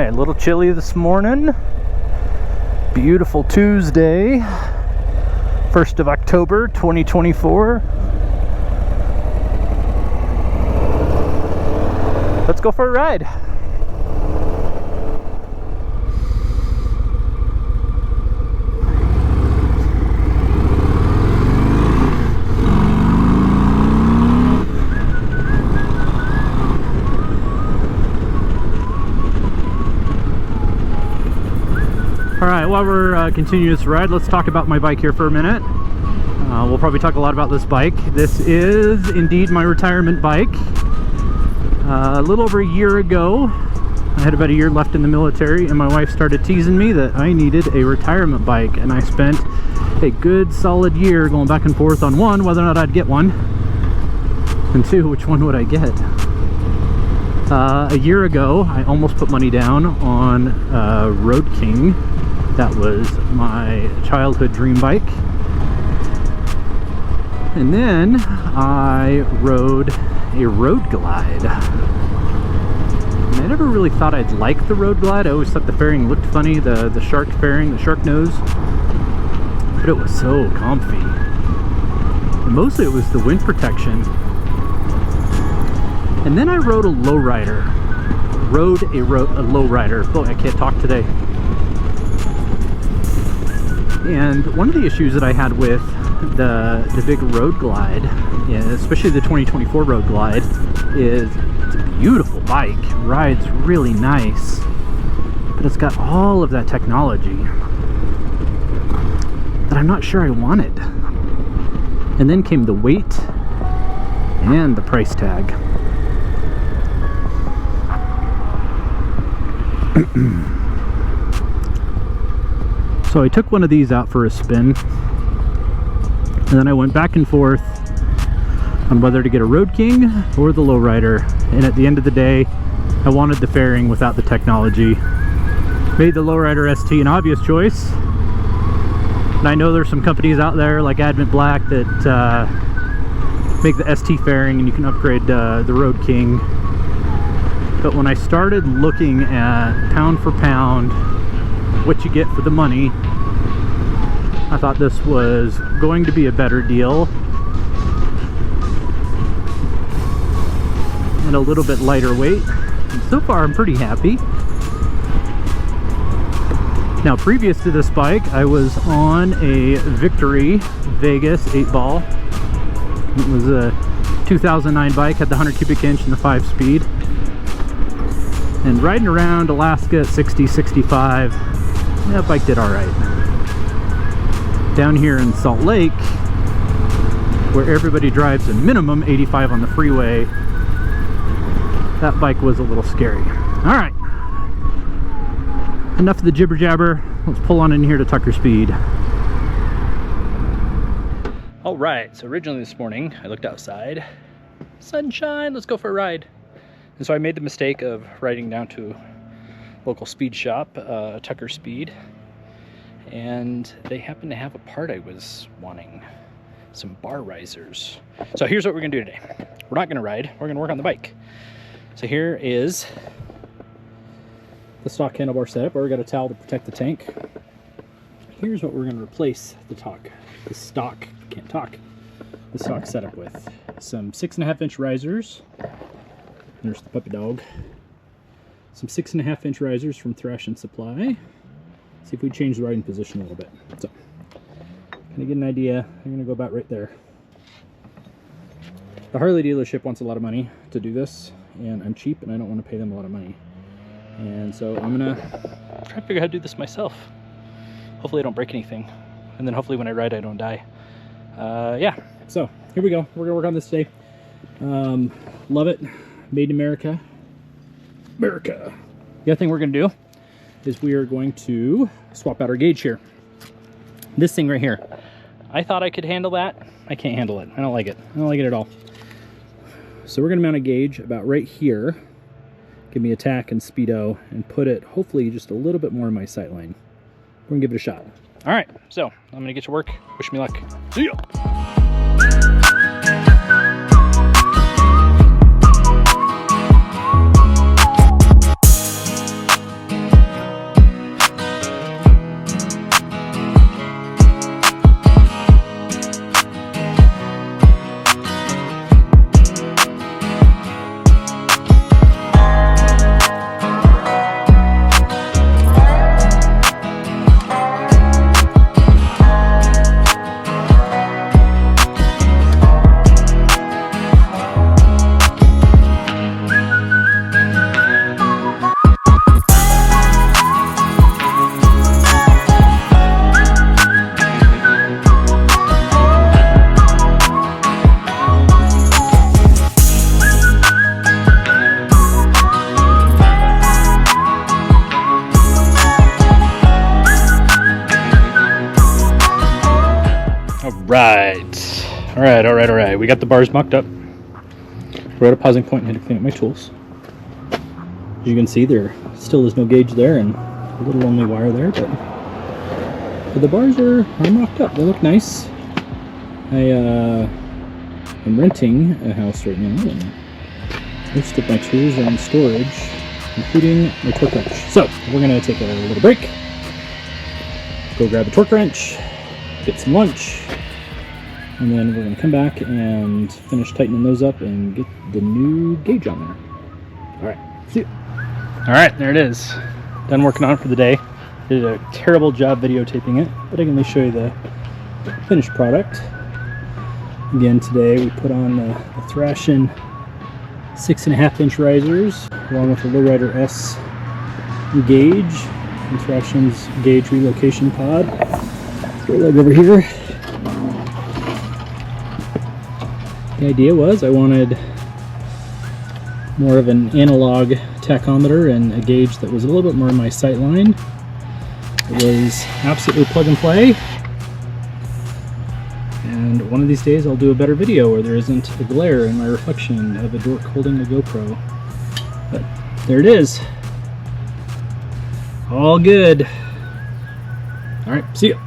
right, a little chilly this morning. Beautiful Tuesday, 1st of October 2024. Let's go for a ride. Alright, while we're continuing this ride, let's talk about my bike here for a minute. We'll probably talk a lot about this bike. This is indeed my retirement bike. A little over a year ago, I had about a year left in the military, and my wife started teasing me that I needed a retirement bike, and I spent a good solid year going back and forth on one, whether or not I'd get one, and two, which one would I get? A year ago, I almost put money down on Road King. That was my childhood dream bike. And then I rode a Road Glide. And I never really thought I'd like the Road Glide. I always thought the fairing looked funny, the shark fairing, the shark nose. But it was so comfy. And mostly it was the wind protection. And then I rode a lowrider. Rode a lowrider. Boy, I can't talk today. And one of the issues that I had with the big Road Glide, especially the 2024 Road Glide, is it's a beautiful bike. Rides really nice, but it's got all of that technology that I'm not sure I wanted. And then came the weight and the price tag. So I took one of these out for a spin, and then I went back and forth on whether to get a Road King or the lowrider. And at the end of the day, I wanted the fairing without the technology. Made the lowrider ST an obvious choice. And I know there's some companies out there like Advent Black that make the ST fairing, and you can upgrade the Road King. But when I started looking at pound for pound what you get for the money, I thought this was going to be a better deal and a little bit lighter weight. And so far I'm pretty happy. Now, previous to this bike, I was on a Victory Vegas 8-ball. It was a 2009 bike, had the 100 cubic inch and the 5-speed. And riding around Alaska at 60, 65, that bike did all right. Down here in Salt Lake, where everybody drives a minimum 85 on the freeway, that bike was a little scary. All right, enough of the jibber jabber. Let's pull on in here to Tucker Speed. All right, so originally this morning I looked outside, sunshine, let's go for a ride. And so I made the mistake of riding down to a local speed shop, Tucker Speed, and they happen to have a part I was wanting, some bar risers. So here's what we're gonna do today. We're not gonna ride, we're gonna work on the bike. So here is the stock handlebar setup. We got a towel to protect the tank. Here's what we're gonna replace the stock setup with. Some 6.5-inch risers. There's the puppy dog. Some 6.5-inch risers from Thrashin Supply. See if we change the riding position a little bit. So, kind of get an idea. I'm going to go about right there. The Harley dealership wants a lot of money to do this, and I'm cheap and I don't want to pay them a lot of money. And so I'm going to try to figure out how to do this myself. Hopefully I don't break anything. And then hopefully when I ride I don't die. Yeah, so here we go. We're going to work on this today. Love it. Made in America. America. The other thing we're going to do is we are going to swap out our gauge here. This thing right here. I thought I could handle that. I can't handle it. I don't like it. I don't like it at all. So we're going to mount a gauge about right here. Give me a tack and speedo and put it hopefully just a little bit more in my sight line. We're going to give it a shot. All right, so I'm going to get to work. Wish me luck. See ya. right. All right. We got the bars mocked up. We're at a pausing point and had to clean up my tools. As you can see, there still is no gauge there and a little only wire there, but the bars are mocked up. They look nice. I'm renting a house right now, and most of my tools are in storage, including my torque wrench. So we're gonna take a little break, go grab a torque wrench, get some lunch, and then we're gonna come back and finish tightening those up and get the new gauge on there. All right, see you. All right, there it is. Done working on it for the day. Did a terrible job videotaping it, but I can at least show you the finished product. Again, today we put on the Thrashin 6.5-inch risers along with the Lowrider S gauge and Thrashin's gauge relocation pod. Throw a leg over here. The idea was I wanted more of an analog tachometer and a gauge that was a little bit more in my sight line. It was absolutely plug and play. And one of these days I'll do a better video where there isn't a glare in my reflection of a dork holding a GoPro. But there it is. All good. All right, see ya.